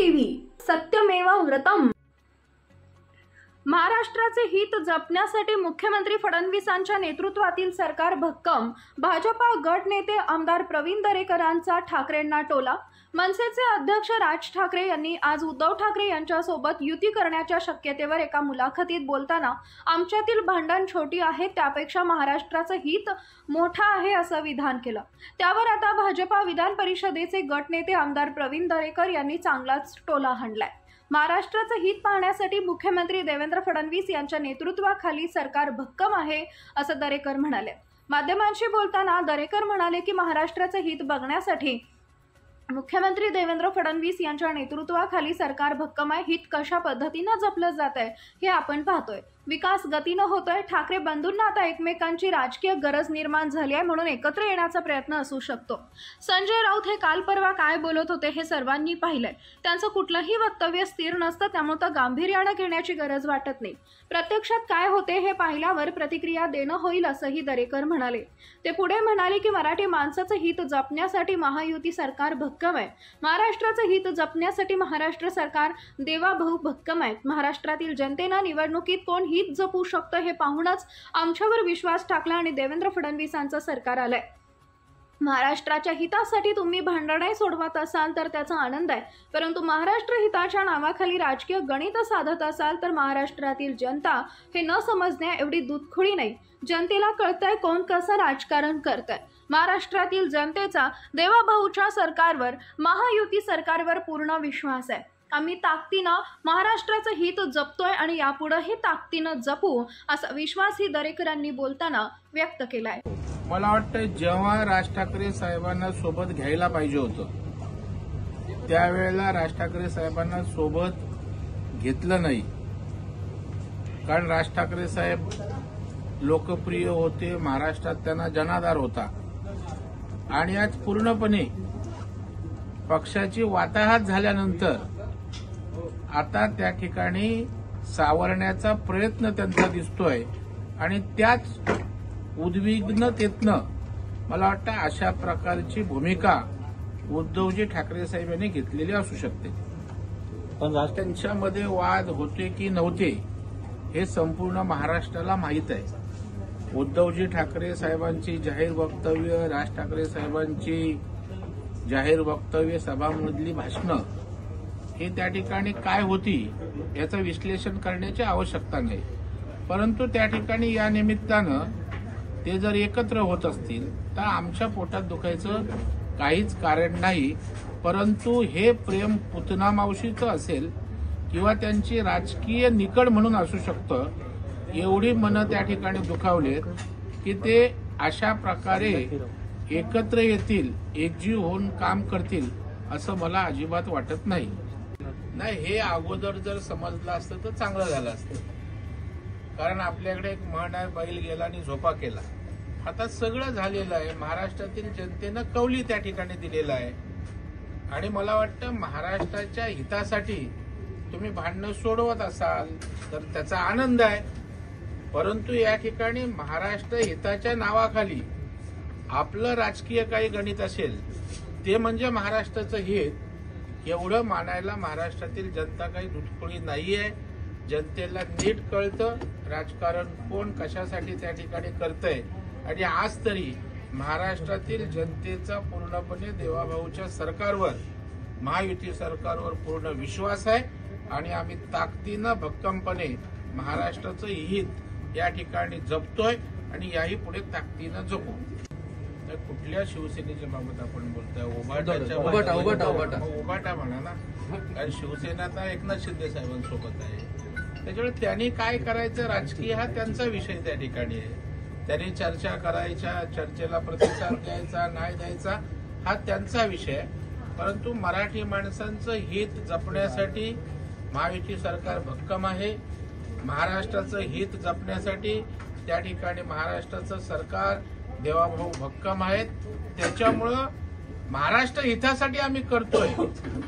TV सत्यमेव व्रतम। महाराष्ट्राचे हित जपण्यासाठी मुख्यमंत्री फडणवीसांच्या नेतृत्वातील सरकार भक्कम। भाजपा गट नेते आमदार प्रवीण दरेकरांचा ठाकरेंना टोला। मनसेचे अध्यक्ष राज ठाकरे यांनी आज उद्धव ठाकरे यांच्यासोबत युती करण्याच्या शक्यतेवर एका मुलाखतीत बोलताना आमच्यातील भांडण छोटी आहे त्यापेक्षा महाराष्ट्राचं हित मोठं आहे असं विधान केलं। त्यावर आता भाजपा विधान परिषदेचे गट नेते आमदार प्रवीण दरेकर यांनी चांगलाच टोला हाणलाय। महाराष्ट्राचं हित पाहण्यासाठी मुख्यमंत्री देवेंद्र फडणवीस यांच्या नेतृत्वाखाली सरकार भक्कम आहे असं दरेकर म्हणाले। माध्यमांशी बोलताना दरेकर म्हणाले की महाराष्ट्राचं हित बघण्यासाठी मुख्यमंत्री देवेंद्र फडणवीस यांच्या नेतृत्वाखाली सरकार भक्कम आहे। हित कशा पद्धतीने जपलं जात आहे हे आपण पाहतोय। विकास गतीनं होतोय। ठाकरे बंधूंना आता एकमेकांची राजकीय गरज निर्माण झाली आहे म्हणून एकत्र येण्याचा प्रयत्न असू शकतो। संजय राऊत हे काल परवा काय बोलत होते हे सर्वांनी पाहिलंय। त्यांचं कुठलंही वक्तव्य स्थिर नसतं त्यामुळे तर गांभीर्याने घेण्याची गरज वाटत नाही। प्रत्यक्षात काय होते हे पाहिल्यावर प्रतिक्रिया देणं होईल असंही दरेकर म्हणाले। ते पुढे म्हणाले की मराठी माणसाचं हित जपण्यासाठी महायुती सरकार भक्कम आहे। महाराष्ट्राचं हित जपण्यासाठी महाराष्ट्र सरकार देवाभाऊ भक्कम आहे। महाराष्ट्रातील जनतेनं निवडणुकीत कोण हित जपू शकतं हे पाहूनच आमच्यावर विश्वास टाकला आणि देवेंद्र फडणवीसांचं सरकार आलंय। महाराष्ट्राच्या हितासाठी तुम्ही भांडणे सोडवत असाल तर त्याचा आनंद आहे, परंतु महाराष्ट्र हिताच्या नावाखाली राजकीय गणित साधत असाल तर महाराष्ट्रातील जनता हे न समजण्या एवढी दूधखोळी नाही। जनतेला कळतंय कोण कसं राजकारण करतंय। महाराष्ट्रातील जनतेचा देवाभाऊच्या सरकारवर महायुती सरकारवर पूर्ण विश्वास आहे। आम्ही ताकदीनं महाराष्ट्राचं हित जपतोय आणि यापुढेही ताकदीनं जपू असा विश्वासही दरेकरांनी बोलताना व्यक्त केलाय। मला वाटतं जेव्हा राज ठाकरे साहेबांना सोबत घ्यायला पाहिजे होतं त्यावेळेला राज ठाकरे साहेबांना सोबत घेतलं नाही, कारण राज ठाकरे साहेब लोकप्रिय होते, महाराष्ट्रात त्यांना जनाधार होता आणि आज पूर्णपणे पक्षाची वाताहत झाल्यानंतर आता त्या ठिकाणी सावरण्याचा प्रयत्न त्यांचा दिसतोय आणि त्याच उद्विग्नतेतनं मला वाटतं अशा प्रकारची भूमिका उद्धवजी ठाकरे साहेब यांनी घेतलेली असू शकते। पण त्यांच्यामध्ये वाद होते की नव्हते हे संपूर्ण महाराष्ट्राला माहीत आहे। उद्धवजी ठाकरे साहेबांची जाहीर वक्तव्य, राज ठाकरे साहेबांची जाहीर वक्तव्य, सभामधली भाषणं हे त्या ठिकाणी काय होती याचं विश्लेषण करण्याची आवश्यकता नाही, परंतु त्या ठिकाणी या निमित्तानं ते जर एकत्र होत असतील तर आमच्या पोटात दुखायचं काहीच कारण नाही। परंतु हे प्रेम पुतना मावशीचं असेल किंवा त्यांची राजकीय निकड म्हणून असू शकतं, एवढी मनं त्या ठिकाणी दुखावलेत की ते अशा प्रकारे एकत्र येतील, एकजीव होऊन काम करतील असं मला अजिबात वाटत नाही। हे अगोदर जर समजलं असतं तर चांगलं झालं असतं, कारण आपल्याकडे एक म्हण आहे, बैल गेला आणि झोपा केला। आता सगळं झालेलं आहे, महाराष्ट्रातील जनतेनं कौली त्या ठिकाणी दिलेलं आहे आणि मला वाटतं महाराष्ट्राच्या हितासाठी तुम्ही भांडणं सोडवत असाल तर त्याचा आनंद आहे, परंतु या ठिकाणी महाराष्ट्र हिताच्या नावाखाली आपलं राजकीय काही गणित असेल ते म्हणजे महाराष्ट्राचं हित, एवढं मानायला महाराष्ट्रातील जनता काही दुधखोळी नाहीये। जनतेला नीट कळतं राजकारण कोण कशासाठी त्या ठिकाणी करतंय आणि आज तरी महाराष्ट्रातील जनतेचा पूर्णपणे देवाभाऊच्या सरकारवर, महायुती सरकारवर पूर्ण विश्वास आहे आणि आम्ही ताकदीनं भक्कमपणे महाराष्ट्राचं हित या ठिकाणी जपतोय आणि याही पुढे ताकदीनं जपू। कुठल्या शिवसेनेच्या बाबत आपण बोलतोय? उभाटा म्हणा ना, कारण शिवसेना तर एकनाथ शिंदे साहेबांसोबत आहे, त्याच्यामुळे त्यांनी काय करायचं राजकीय हा त्यांचा विषय त्या ठिकाणी आहे। त्यांनी चर्चा करायच्या, चर्चेला प्रतिसाद द्यायचा नाही द्यायचा हा त्यांचा विषय आहे, परंतु मराठी माणसांचं हित जपण्यासाठी महायुती सरकार भक्कम आहे। महाराष्ट्राचं हित जपण्यासाठी त्या ठिकाणी महाराष्ट्राचं सरकार देवाभाऊ भक्कम आहेत, त्याच्यामुळं महाराष्ट्र हितासाठी आम्ही करतोय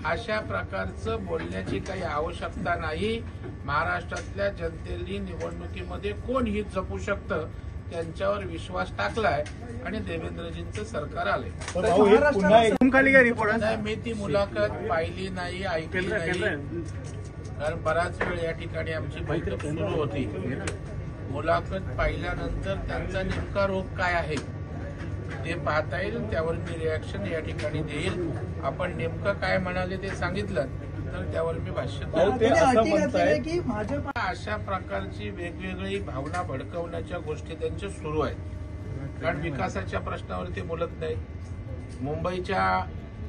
अशा प्रकारचं बोलण्याची काही आवश्यकता नाही। महाराष्ट्रातल्या जनतेने निवडणुकीमध्ये कोण हित जपू शकतं त्यांच्यावर विश्वास टाकलाय आणि देवेंद्रजींचं सरकार आले. खाली काय रिपोर्ट नाही, मी ती मुलाखत पाहिली नाही, ऐकली नाही, कारण बराच वेळ या ठिकाणी आमची बैठक सुरू होती. मुलाखत पाहिल्यानंतर त्यांचा नेमका रोग काय आहे ते पाहता येईल, त्यावर मी रिॲक्शन या ठिकाणी देईल. आपण नेमकं काय म्हणाले ते सांगितलं तर त्यावर मी भाष्य की भाजप अशा प्रकारची वेगवेगळी भावना भडकवण्याच्या गोष्टी त्यांच्या सुरू आहेत. कारण विकासाच्या प्रश्नावर ते बोलत नाहीत, मुंबईच्या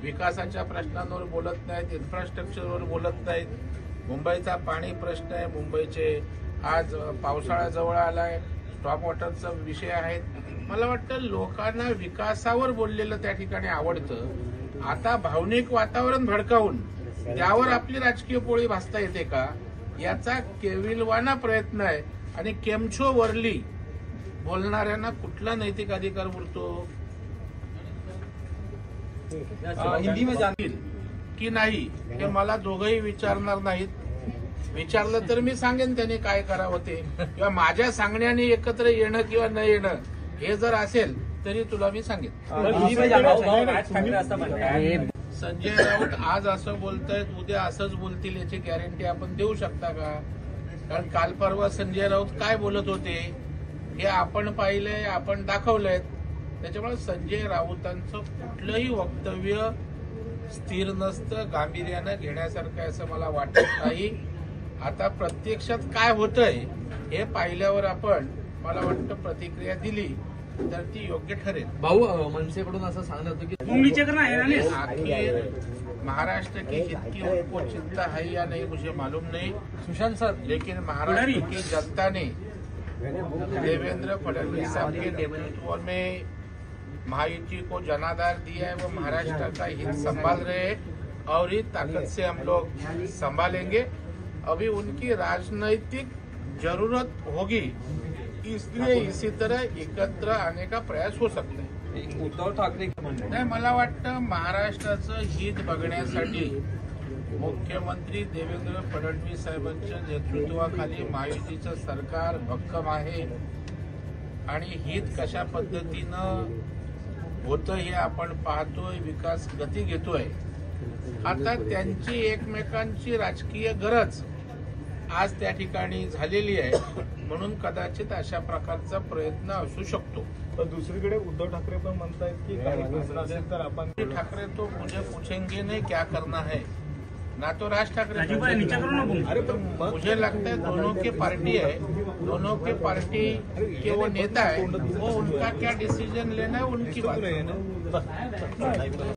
विकासाच्या प्रश्नांवर बोलत नाहीत, इन्फ्रास्ट्रक्चरवर बोलत नाहीत. मुंबईचा पाणी प्रश्न आहे, मुंबईचे आज पावसाळा जवळ आलाय, स्टॉप वॉटरचा विषय आहे. मला वाटतं लोकांना विकासावर बोललेलं त्या ठिकाणी आवडतं. आता भावनिक वातावरण भडकावून त्यावर आपली राजकीय पोळी भासता येते का, याचा केविलवाना प्रयत्न आहे. आणि केमछो वरली बोलणाऱ्यांना कुठला नैतिक अधिकार उरतो हिंदी में जाणतील की नाही हे मला दोघंही विचारणार नाहीत. विचारलं तर मी सांगेन त्याने काय करावं ते, किंवा माझ्या सांगण्याने एकत्र येणं किंवा न येणं हे जर असेल तरी तुला मी सांगेन. संजय राऊत आज असं बोलतायत, उद्या असंच बोलतील याची गॅरंटी आपण देऊ शकता का? कारण काल परवा संजय राऊत काय बोलत होते हे आपण पाहिलंय, आपण दाखवलंय. त्याच्यामुळे संजय राऊतांचं कुठलंही वक्तव्य स्थिर नसतं, गांभीर्यानं घेण्यासारखं असं मला वाटत नाही. आता प्रत्यक्षात काय होतंय हे पाहिल्यावर आपण मला वाटतं प्रतिक्रिया दिली तर ती योग्य ठरेल. भाऊ मनसेकडून असं सांगणं होतं की आखिर महाराष्ट्र की हित की उनको चिंता है या नहीं मुझे मालूम नहीं सुशांत सर, लेकिन महाराष्ट्र की जनता ने देवेंद्र फडणवीस साहब के नेतृत्व में महायुति को जनाधार दिया है. वो महाराष्ट्र का हित संभाल रहे हैं और इस ताकत से हम लोग संभालेंगे. अभी उनकी राजनैतिक जरूरत होगी, इसलिए इसी तरह एकत्र आने का प्रयास हो सकता है. उद्धव ठाकरे नाही, मला वाटतं महाराष्ट्राचं हित बघण्यासाठी मुख्यमंत्री देवेंद्र फडणवीस साहेबांच्या नेतृत्वाखाली महायुतीचं सरकार भक्कम आहे आणि हित कशा पद्धतीनं होतं हे आपण पाहतोय. विकास गती घेतोय. आता त्यांची एकमेकांची राजकीय गरज आज त्या ठिकाणी झालेली आहे, म्हणून कदाचित अशा प्रकारचा प्रयत्न असू शकतो. तर दुसरीकडे उद्धव ठाकरे पण म्हणतायत की काही प्रश्न असेल तर आपण ठाकरे तो मुझे पूछेंगे नहीं क्या करना है, ना तो राज ठाकरे. अरे पण मुझे लगता है दोनों की पार्टी है, दोनों के पार्टी के वो नेता है, वो उनका क्या डिसीजन लेना है उनकी बात है.